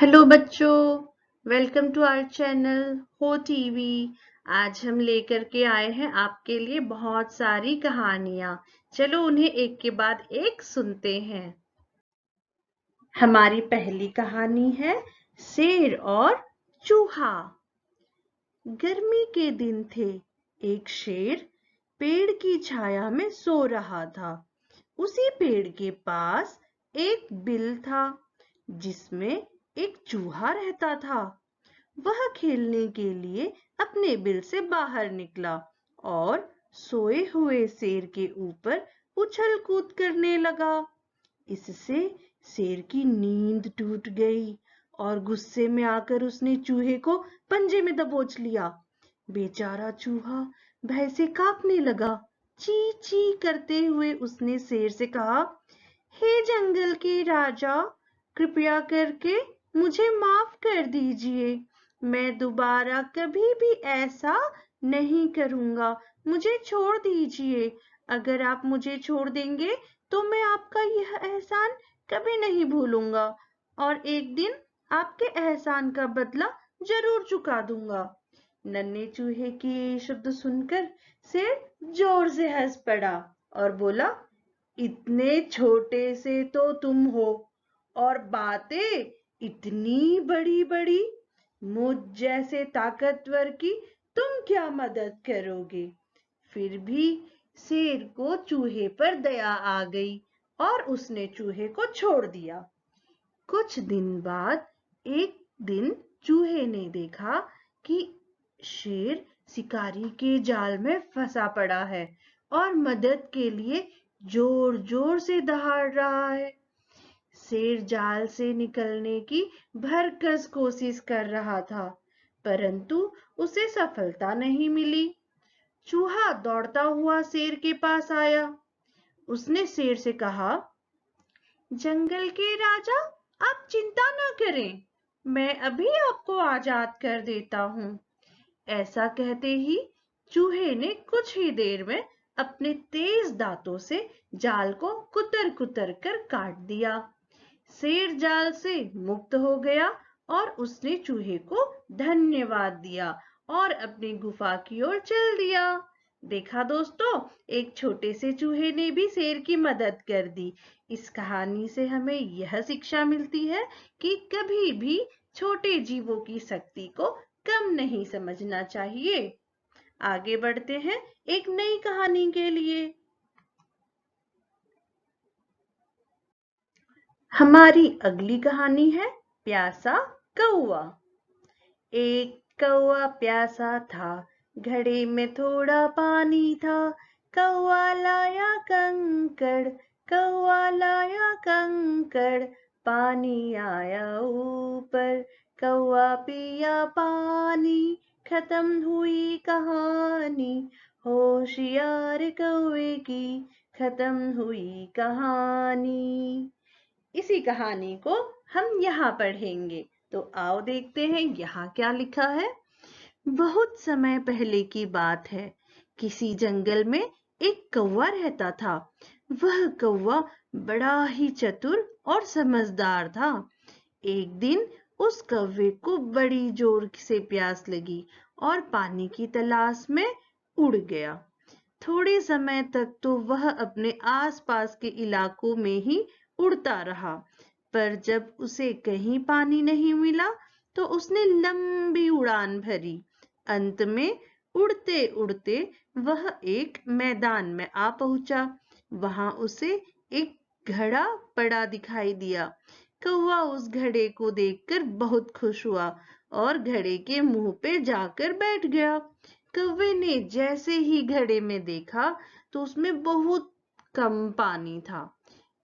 Hello बच्चों, welcome to our channel हो TV. आज हम लेकर के आए हैं आपके लिए बहुत सारी कहानियां। चलो उन्हें एक के बाद एक सुनते हैं। हमारी पहली कहानी है शेर और चूहा। गर्मी के दिन थे। एक शेर पेड़ की छाया में सो रहा था। उसी पेड़ के पास एक बिल था जिसमें एक चूहा रहता था। वह खेलने के लिए अपने बिल से बाहर निकला और सोए हुए शेर के ऊपर उछल कूद करने लगा। इससे शेर की नींद टूट गई और गुस्से में आकर उसने चूहे को पंजे में दबोच लिया। बेचारा चूहा भय से कांपने लगा। ची ची करते हुए उसने शेर से कहा, हे जंगल के राजा, कृपया करके मुझे माफ कर दीजिए। मैं दोबारा कभी भी ऐसा नहीं करूंगा। मुझे छोड़ दीजिए। अगर आप मुझे छोड़ देंगे तो मैं आपका यह एहसान कभी नहीं भूलूंगा और एक दिन आपके एहसान का बदला जरूर चुका दूंगा। नन्हे चूहे के ये शब्द सुनकर शेर जोर से हंस पड़ा और बोला, इतने छोटे से तो तुम हो और बातें इतनी बड़ी बड़ी। मुझ जैसे ताकतवर की तुम क्या मदद करोगे। फिर भी शेर को चूहे पर दया आ गई और उसने चूहे को छोड़ दिया। कुछ दिन बाद एक दिन चूहे ने देखा कि शेर शिकारी के जाल में फंसा पड़ा है और मदद के लिए जोर जोर से दहाड़ रहा है। शेर जाल से निकलने की भरकस कोशिश कर रहा था, परंतु उसे सफलता नहीं मिली। चूहा दौड़ता हुआ शेर के पास आया। उसने शेर से कहा, जंगल के राजा, आप चिंता न करें, मैं अभी आपको आजाद कर देता हूँ। ऐसा कहते ही चूहे ने कुछ ही देर में अपने तेज दांतों से जाल को कुतर कुतर कर काट दिया। शेर जाल से मुक्त हो गया और उसने चूहे को धन्यवाद दिया और अपनी गुफा की ओर चल दिया। देखा दोस्तों, एक छोटे से चूहे ने भी शेर की मदद कर दी। इस कहानी से हमें यह शिक्षा मिलती है कि कभी भी छोटे जीवों की शक्ति को कम नहीं समझना चाहिए। आगे बढ़ते हैं एक नई कहानी के लिए। हमारी अगली कहानी है प्यासा कौवा। एक कौवा प्यासा था, घड़े में थोड़ा पानी था। कौवा लाया कंकड़, कौवा लाया कंकड़, पानी आया ऊपर। कौवा पिया पानी, खत्म हुई कहानी। होशियार कौवे की खत्म हुई कहानी। इसी कहानी को हम यहाँ पढ़ेंगे। तो आओ देखते हैं यहाँ क्या लिखा है। बहुत समय पहले की बात है। किसी जंगल में एक कौवा रहता था। वह कौवा बड़ा ही चतुर और समझदार था। एक दिन उस कौवे को बड़ी जोर से प्यास लगी और पानी की तलाश में उड़ गया। थोड़े समय तक तो वह अपने आसपास के इलाकों में ही उड़ता रहा, पर जब उसे कहीं पानी नहीं मिला तो उसने लंबी उड़ान भरी। अंत में उड़ते उड़ते वह एक मैदान में आ पहुंचा। वहां उसे एक घड़ा पड़ा दिखाई दिया। कौवा उस घड़े को देखकर बहुत खुश हुआ और घड़े के मुंह पे जाकर बैठ गया। कौवे ने जैसे ही घड़े में देखा तो उसमें बहुत कम पानी था।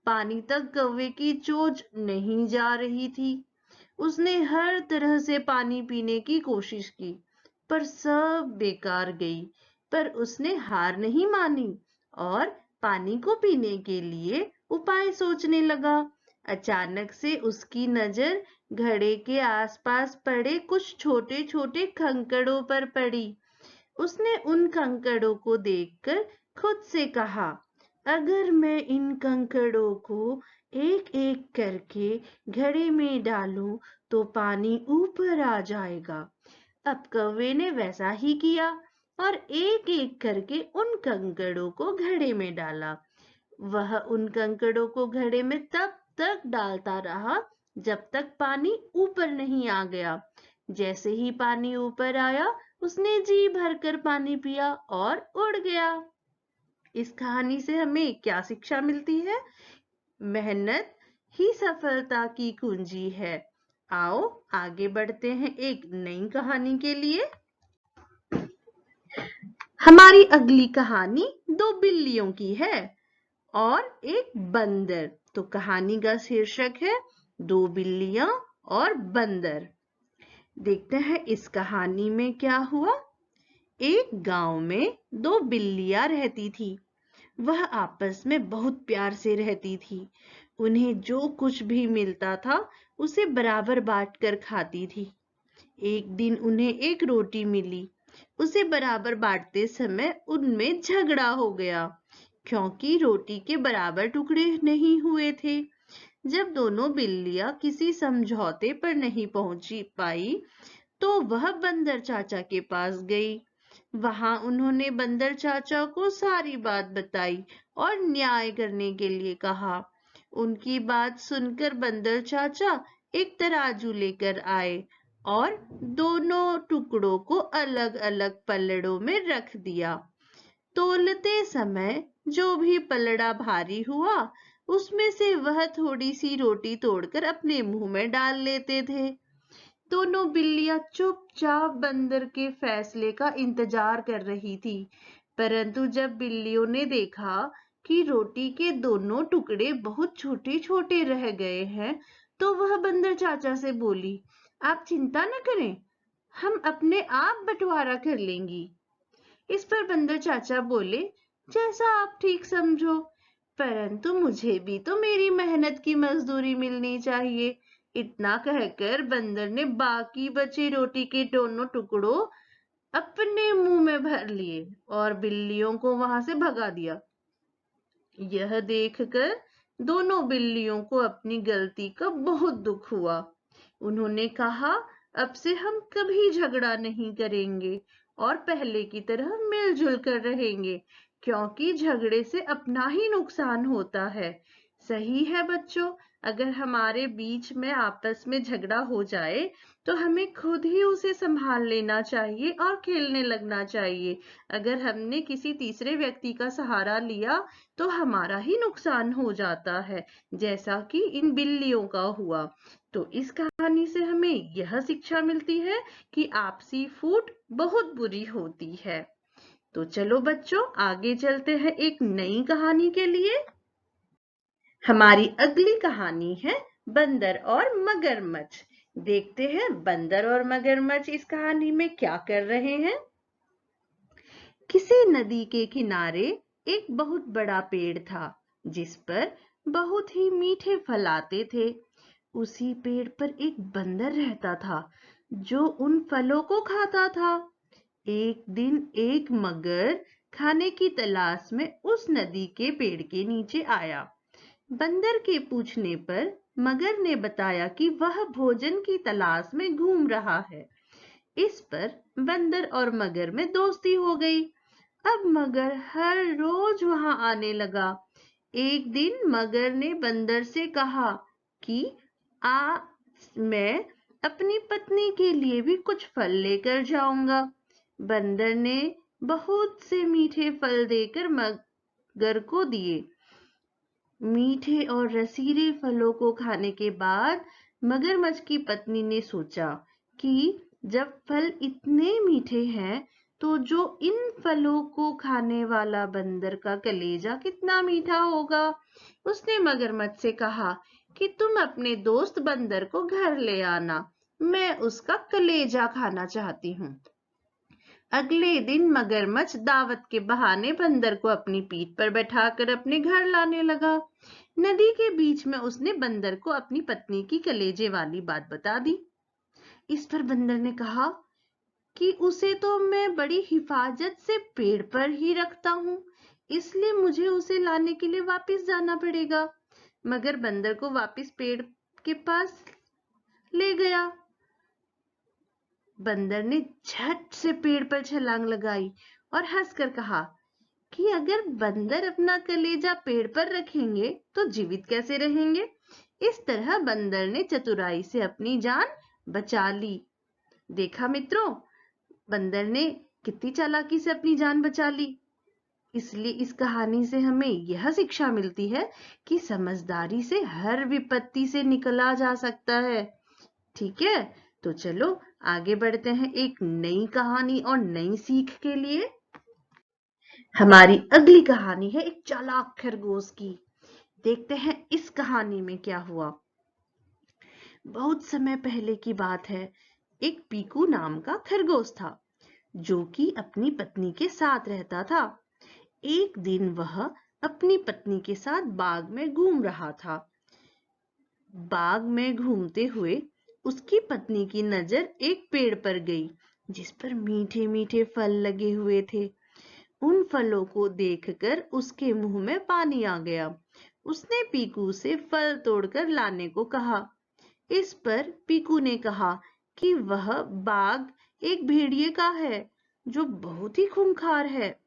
पानी तक कौवे की चोंच नहीं जा रही थी। उसने हर तरह से पानी पीने की कोशिश की, पर सब बेकार गई। पर उसने हार नहीं मानी और पानी को पीने के लिए उपाय सोचने लगा। अचानक से उसकी नजर घड़े के आसपास पड़े कुछ छोटे छोटे कंकड़ों पर पड़ी। उसने उन कंकड़ों को देखकर खुद से कहा, अगर मैं इन कंकड़ों को एक एक करके घड़े में डालूं तो पानी ऊपर आ जाएगा। अब कौवे ने वैसा ही किया और एक एक करके उन कंकड़ों को घड़े में डाला। वह उन कंकड़ों को घड़े में तब तक डालता रहा जब तक पानी ऊपर नहीं आ गया। जैसे ही पानी ऊपर आया, उसने जी भरकर पानी पिया और उड़ गया। इस कहानी से हमें क्या शिक्षा मिलती है? मेहनत ही सफलता की कुंजी है। आओ आगे बढ़ते हैं एक नई कहानी के लिए। हमारी अगली कहानी दो बिल्लियों की है और एक बंदर। तो कहानी का शीर्षक है दो बिल्लियां और बंदर। देखते हैं इस कहानी में क्या हुआ। एक गांव में दो बिल्लियां रहती थी। वह आपस में बहुत प्यार से रहती थी। उन्हें जो कुछ भी मिलता था उसे बराबर बांटकर खाती थी। एक दिन उन्हें एक रोटी मिली। उसे बराबर बांटते समय उनमें झगड़ा हो गया क्योंकि रोटी के बराबर टुकड़े नहीं हुए थे। जब दोनों बिल्लियां किसी समझौते पर नहीं पहुंची पाई तो वह बंदर चाचा के पास गई। वहां उन्होंने बंदर चाचा को सारी बात बताई और न्याय करने के लिए कहा। उनकी बात सुनकर बंदर चाचा एक तराजू लेकर आए और दोनों टुकड़ों को अलग अलग पलड़ों में रख दिया। तौलते समय जो भी पलड़ा भारी हुआ उसमें से वह थोड़ी सी रोटी तोड़कर अपने मुंह में डाल लेते थे। दोनों बिल्लियां चुपचाप बंदर के फैसले का इंतजार कर रही थी, परंतु जब बिल्लियों ने देखा कि रोटी के दोनों टुकड़े बहुत छोटे छोटे रह गए हैं, तो वह बंदर चाचा से बोली, आप चिंता न करें, हम अपने आप बंटवारा कर लेंगी। इस पर बंदर चाचा बोले, जैसा आप ठीक समझो, परंतु मुझे भी तो मेरी मेहनत की मजदूरी मिलनी चाहिए। इतना कहकर बंदर ने बाकी बची रोटी के दोनों टुकड़ों अपने मुंह में भर लिए और बिल्लियों को वहां से भगा दिया। यह देखकर दोनों बिल्लियों को अपनी गलती का बहुत दुख हुआ। उन्होंने कहा, अब से हम कभी झगड़ा नहीं करेंगे और पहले की तरह मिलजुल कर रहेंगे, क्योंकि झगड़े से अपना ही नुकसान होता है। सही है बच्चों, अगर हमारे बीच में आपस में झगड़ा हो जाए तो हमें खुद ही उसे संभाल लेना चाहिए और खेलने लगना चाहिए। अगर हमने किसी तीसरे व्यक्ति का सहारा लिया तो हमारा ही नुकसान हो जाता है, जैसा कि इन बिल्लियों का हुआ। तो इस कहानी से हमें यह शिक्षा मिलती है कि आपसी फूट बहुत बुरी होती है। तो चलो बच्चों आगे चलते हैं एक नई कहानी के लिए। हमारी अगली कहानी है बंदर और मगरमच्छ। देखते हैं बंदर और मगरमच्छ इस कहानी में क्या कर रहे हैं। किसी नदी के किनारे एक बहुत बड़ा पेड़ था जिस पर बहुत ही मीठे फल आते थे। उसी पेड़ पर एक बंदर रहता था जो उन फलों को खाता था। एक दिन एक मगर खाने की तलाश में उस नदी के पेड़ के नीचे आया। बंदर के पूछने पर मगर ने बताया कि वह भोजन की तलाश में घूम रहा है। इस पर बंदर और मगर में दोस्ती हो गई। अब मगर हर रोज वहां आने लगा। एक दिन मगर ने बंदर से कहा कि मैं अपनी पत्नी के लिए भी कुछ फल लेकर जाऊंगा। बंदर ने बहुत से मीठे फल देकर मगर को दिए। मीठे और रसीले फलों को खाने के बाद मगरमच्छ की पत्नी ने सोचा कि जब फल इतने मीठे हैं तो जो इन फलों को खाने वाला बंदर का कलेजा कितना मीठा होगा। उसने मगरमच्छ से कहा कि तुम अपने दोस्त बंदर को घर ले आना, मैं उसका कलेजा खाना चाहती हूँ। अगले दिन मगरमच्छ दावत के बहाने बंदर को अपनी पीठ पर बैठाकर अपने घर लाने लगा। नदी के बीच में उसने बंदर को अपनी पत्नी की कलेजे वाली बात बता दी। इस पर बंदर ने कहा कि उसे तो मैं बड़ी हिफाजत से पेड़ पर ही रखता हूँ, इसलिए मुझे उसे लाने के लिए वापस जाना पड़ेगा। मगर बंदर को वापस पेड़ के पास ले गया। बंदर ने झट से पेड़ पर छलांग लगाई और हंसकर कहा कि अगर बंदर अपना कलेजा पेड़ पर रखेंगे तो जीवित कैसे रहेंगे। इस तरह बंदर ने चतुराई से अपनी जान बचा ली। देखा मित्रों, बंदर ने कितनी चालाकी से अपनी जान बचा ली। इसलिए इस कहानी से हमें यह शिक्षा मिलती है कि समझदारी से हर विपत्ति से निकला जा सकता है। ठीक है, तो चलो आगे बढ़ते हैं एक नई कहानी और नई सीख के लिए। हमारी अगली कहानी है एक चालाक खरगोश की। देखते हैं इस कहानी में क्या हुआ। बहुत समय पहले की बात है। एक पीकू नाम का खरगोश था जो कि अपनी पत्नी के साथ रहता था। एक दिन वह अपनी पत्नी के साथ बाग में घूम रहा था। बाग में घूमते हुए उसकी पत्नी की नजर एक पेड़ पर गई जिस पर मीठे मीठे फल लगे हुए थे। उन फलों को देखकर उसके मुंह में पानी आ गया। उसने पीकू से फल तोड़कर लाने को कहा। इस पर पीकू ने कहा कि वह बाग एक भेड़िए का है जो बहुत ही खूंखार है।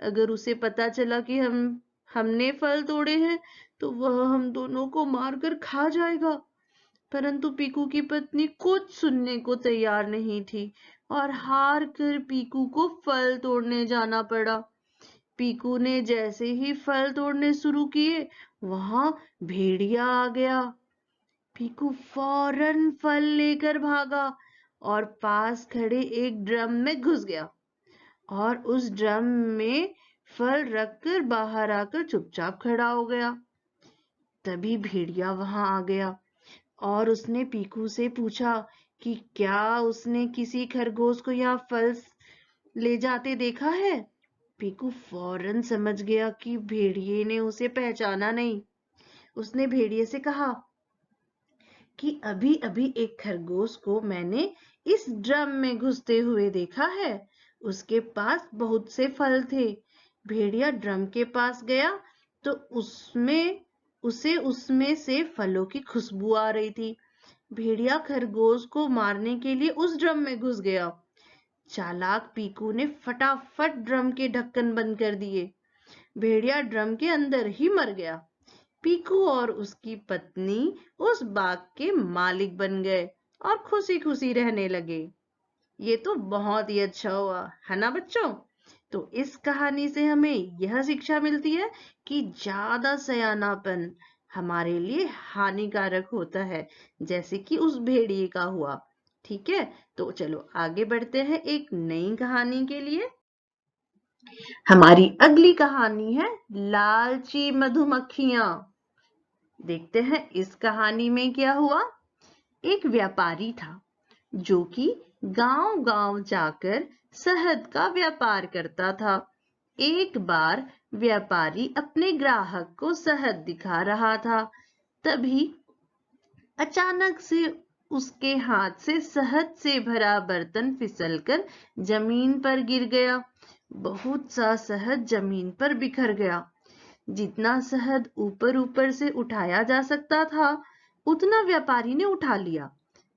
अगर उसे पता चला कि हमने फल तोड़े हैं तो वह हम दोनों को मारकर खा जाएगा। परंतु पीकू की पत्नी कुछ सुनने को तैयार नहीं थी और हार कर पीकू को फल तोड़ने जाना पड़ा। पीकू ने जैसे ही फल तोड़ने शुरू किए वहां भेड़िया आ गया। पीकू फौरन फल लेकर भागा और पास खड़े एक ड्रम में घुस गया और उस ड्रम में फल रखकर बाहर आकर चुपचाप खड़ा हो गया। तभी भेड़िया वहां आ गया और उसने पीकू से पूछा कि क्या उसने किसी खरगोश को यहाँ फल ले जाते देखा है। पीकू फौरन समझ गया कि भेड़िए ने उसे पहचाना नहीं। उसने भेड़िए से कहा कि अभी अभी एक खरगोश को मैंने इस ड्रम में घुसते हुए देखा है। उसके पास बहुत से फल थे। भेड़िया ड्रम के पास गया तो उसमें से फलों की खुशबू आ रही थी। भेड़िया खरगोश को मारने के लिए उस ड्रम में घुस गया। चालाक पीकू ने फटाफट ड्रम के ढक्कन बंद कर दिए। भेड़िया ड्रम के अंदर ही मर गया। पीकू और उसकी पत्नी उस बाग के मालिक बन गए और खुशी खुशी रहने लगे। ये तो बहुत ही अच्छा हुआ है ना बच्चों। तो इस कहानी से हमें यह शिक्षा मिलती है कि ज्यादा सयानापन हमारे लिए हानिकारक होता है, जैसे कि उस भेड़िए का हुआ। ठीक है, तो चलो आगे बढ़ते हैं एक नई कहानी के लिए। हमारी अगली कहानी है लालची मधुमक्खियां। देखते हैं इस कहानी में क्या हुआ। एक व्यापारी था जो कि गांव-गांव जाकर शहद का व्यापार करता था। एक बार व्यापारी अपने ग्राहक को शहद दिखा रहा था। तभी अचानक से उसके हाथ से शहद से भरा बर्तन फिसलकर जमीन पर गिर गया। बहुत सा शहद जमीन पर बिखर गया। जितना शहद ऊपर ऊपर से उठाया जा सकता था उतना व्यापारी ने उठा लिया,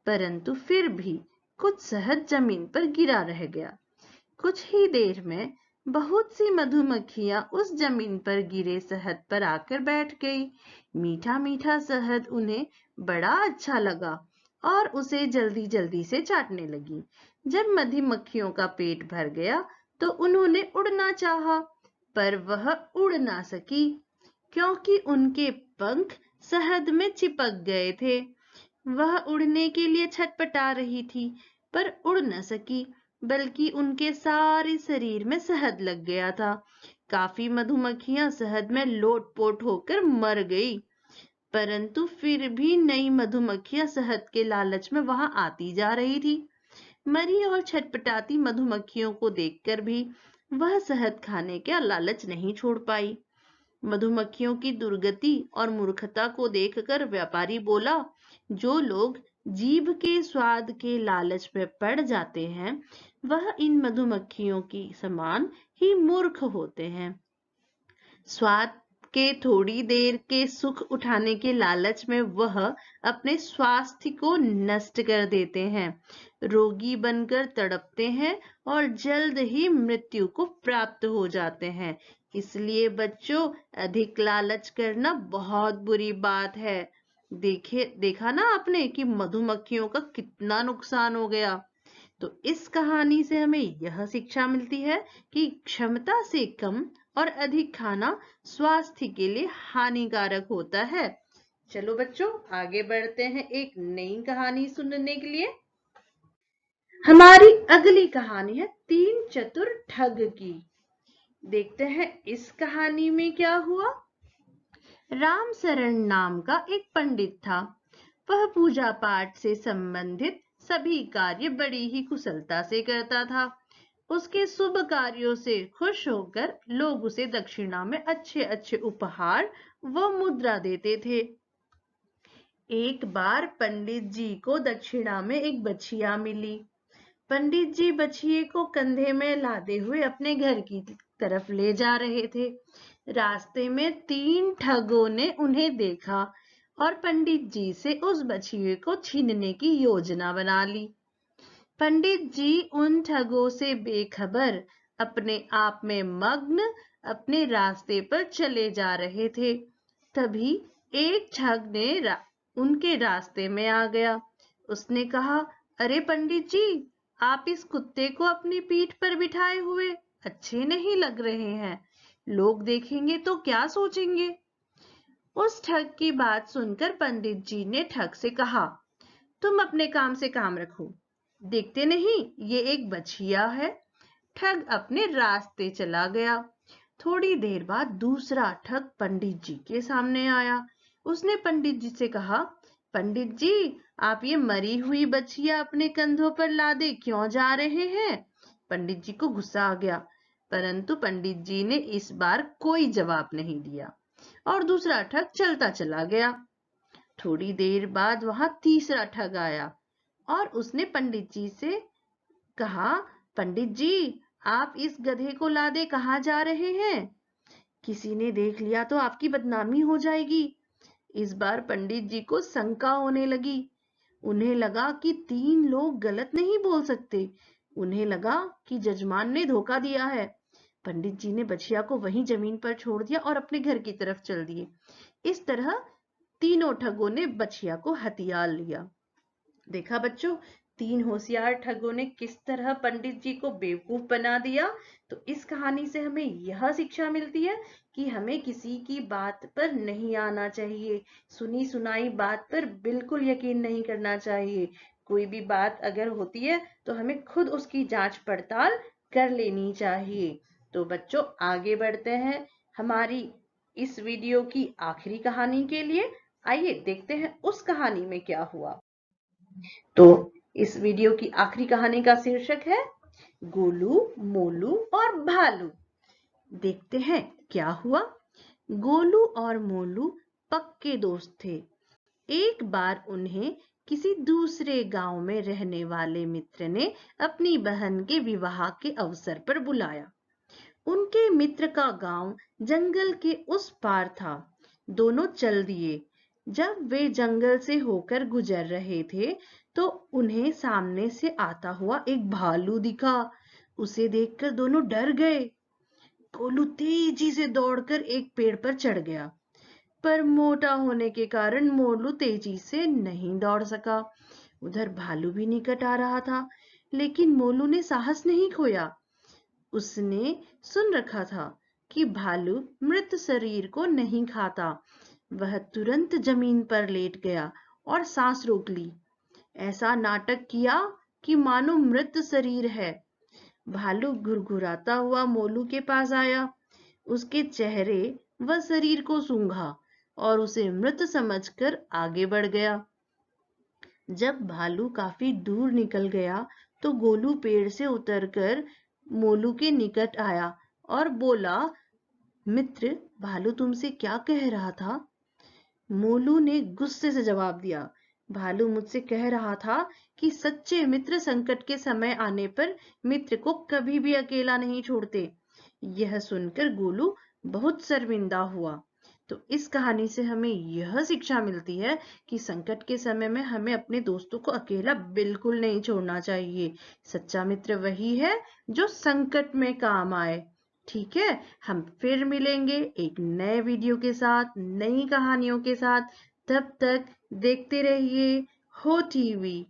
परंतु फिर भी कुछ शहद जमीन पर गिरा रह गया। कुछ ही देर में बहुत सी मधुमक्खियां उस जमीन पर गिरे शहद पर आकर बैठ गई। मीठा मीठा शहद उन्हें बड़ा अच्छा लगा और उसे जल्दी जल्दी से चाटने लगी। जब मधुमक्खियों का पेट भर गया तो उन्होंने उड़ना चाहा, पर वह उड़ ना सकी क्योंकि उनके पंख शहद में चिपक गए थे। वह उड़ने के लिए छटपटा रही थी पर उड़ न सकी, बल्कि उनके सारे शरीर में शहद लग गया था। काफी मधुमक्खियां शहद में लोटपोट होकर मर गई, परंतु फिर भी नई मधुमक्खियां शहद के लालच में वहां आती जा रही थी। मरी और छटपटाती मधुमक्खियों को देखकर भी वह शहद खाने का लालच नहीं छोड़ पाई। मधुमक्खियों की दुर्गति और मूर्खता को देखकर व्यापारी बोला, जो लोग जीभ के स्वाद के लालच में पड़ जाते हैं वह इन मधुमक्खियों की समान ही मूर्ख होते हैं। स्वाद के थोड़ी देर के सुख उठाने के लालच में वह अपने स्वास्थ्य को नष्ट कर देते हैं, रोगी बनकर तड़पते हैं और जल्द ही मृत्यु को प्राप्त हो जाते हैं। इसलिए बच्चों, अधिक लालच करना बहुत बुरी बात है। देखा ना आपने कि मधुमक्खियों का कितना नुकसान हो गया। तो इस कहानी से हमें यह शिक्षा मिलती है कि क्षमता से कम और अधिक खाना स्वास्थ्य के लिए हानिकारक होता है। चलो बच्चों, आगे बढ़ते हैं एक नई कहानी सुनने के लिए। हमारी अगली कहानी है तीन चतुर ठग की। देखते हैं इस कहानी में क्या हुआ। राम शरण नाम का एक पंडित था। वह पूजा पाठ से संबंधित सभी कार्य बड़ी ही कुशलता से करता था। उसके शुभ कार्यों से खुश होकर लोग उसे दक्षिणा में अच्छे अच्छे उपहार व मुद्रा देते थे। एक बार पंडित जी को दक्षिणा में एक बछिया मिली। पंडित जी बछिए को कंधे में लादे हुए अपने घर की तरफ ले जा रहे थे। रास्ते में तीन ठगों ने उन्हें देखा और पंडित जी से उस बछिए को छीनने की योजना बना ली। पंडित जी उन ठगों से बेखबर अपने आप में मग्न अपने रास्ते पर चले जा रहे थे। तभी एक ठग ने उनके रास्ते में आ गया। उसने कहा, अरे पंडित जी, आप इस कुत्ते को अपनी पीठ पर बिठाए हुए अच्छे नहीं लग रहे हैं। लोग देखेंगे तो क्या सोचेंगे। उस ठग की बात सुनकर पंडित जी ने ठग से कहा, तुम अपने काम से काम रखो, देखते नहीं ये एक बछिया है। ठग अपने रास्ते चला गया। थोड़ी देर बाद दूसरा ठग पंडित जी के सामने आया। उसने पंडित जी से कहा, पंडित जी, आप ये मरी हुई बछिया अपने कंधों पर लादे क्यों जा रहे हैं? पंडित जी को गुस्सा आ गया, परंतु पंडित जी ने इस बार कोई जवाब नहीं दिया और दूसरा ठग चलता चला गया। थोड़ी देर बाद वहां तीसरा ठग आया और उसने पंडित जी से कहा, पंडित जी, आप इस गधे को लादे कहाँ जा रहे हैं? किसी ने देख लिया तो आपकी बदनामी हो जाएगी। इस बार पंडित जी को शंका होने लगी। उन्हें लगा कि तीन लोग गलत नहीं बोल सकते। उन्हें लगा कि जजमान ने धोखा दिया है। पंडित जी ने बछिया को वहीं जमीन पर छोड़ दिया और अपने घर की तरफ चल दिए। इस तरह तीनों ठगों ने बछिया को हथिया लिया। देखा बच्चों, तीन होशियार ठगों ने किस तरह पंडित जी को बेवकूफ बना दिया। तो इस कहानी से हमें यह शिक्षा मिलती है कि हमें किसी की बात पर नहीं आना चाहिए। सुनी सुनाई बात पर बिल्कुल यकीन नहीं करना चाहिए। कोई भी बात अगर होती है तो हमें खुद उसकी जांच पड़ताल कर लेनी चाहिए। तो बच्चों, आगे बढ़ते हैं हमारी इस वीडियो की आखिरी कहानी के लिए। आइए देखते हैं उस कहानी में क्या हुआ। तो इस वीडियो की आखिरी कहानी का शीर्षक है गोलू, मोलू और भालू। देखते हैं क्या हुआ। गोलू और मोलू पक्के दोस्त थे। एक बार उन्हें किसी दूसरे गांव में रहने वाले मित्र ने अपनी बहन के विवाह के अवसर पर बुलाया। उनके मित्र का गांव जंगल के उस पार था। दोनों चल दिए। जब वे जंगल से होकर गुजर रहे थे तो उन्हें सामने से आता हुआ एक भालू दिखा। उसे देखकर दोनों डर गए। गोलू तेजी से दौड़कर एक पेड़ पर चढ़ गया, पर मोटा होने के कारण मोलू तेजी से नहीं दौड़ सका। उधर भालू भी निकट आ रहा था, लेकिन मोलू ने साहस नहीं खोया। उसने सुन रखा था कि भालू मृत शरीर को नहीं खाता। वह तुरंत जमीन पर लेट गया और सांस रोक ली। ऐसा नाटक किया कि मानो मृत शरीर है। भालू घुरघुराता हुआ मोलू के पास आया। उसके चेहरे व शरीर को सूंघा और उसे मृत समझकर आगे बढ़ गया। जब भालू काफी दूर निकल गया तो गोलू पेड़ से उतरकर मोलू के निकट आया और बोला, मित्र, भालू तुमसे क्या कह रहा था? मोलू ने गुस्से से जवाब दिया, भालू मुझसे कह रहा था कि सच्चे मित्र संकट के समय आने पर मित्र को कभी भी अकेला नहीं छोड़ते। यह सुनकर गोलू बहुत शर्मिंदा हुआ। तो इस कहानी से हमें यह शिक्षा मिलती है कि संकट के समय में हमें अपने दोस्तों को अकेला बिल्कुल नहीं छोड़ना चाहिए। सच्चा मित्र वही है जो संकट में काम आए। ठीक है, हम फिर मिलेंगे एक नए वीडियो के साथ, नई कहानियों के साथ। तब तक देखते रहिए हो टीवी।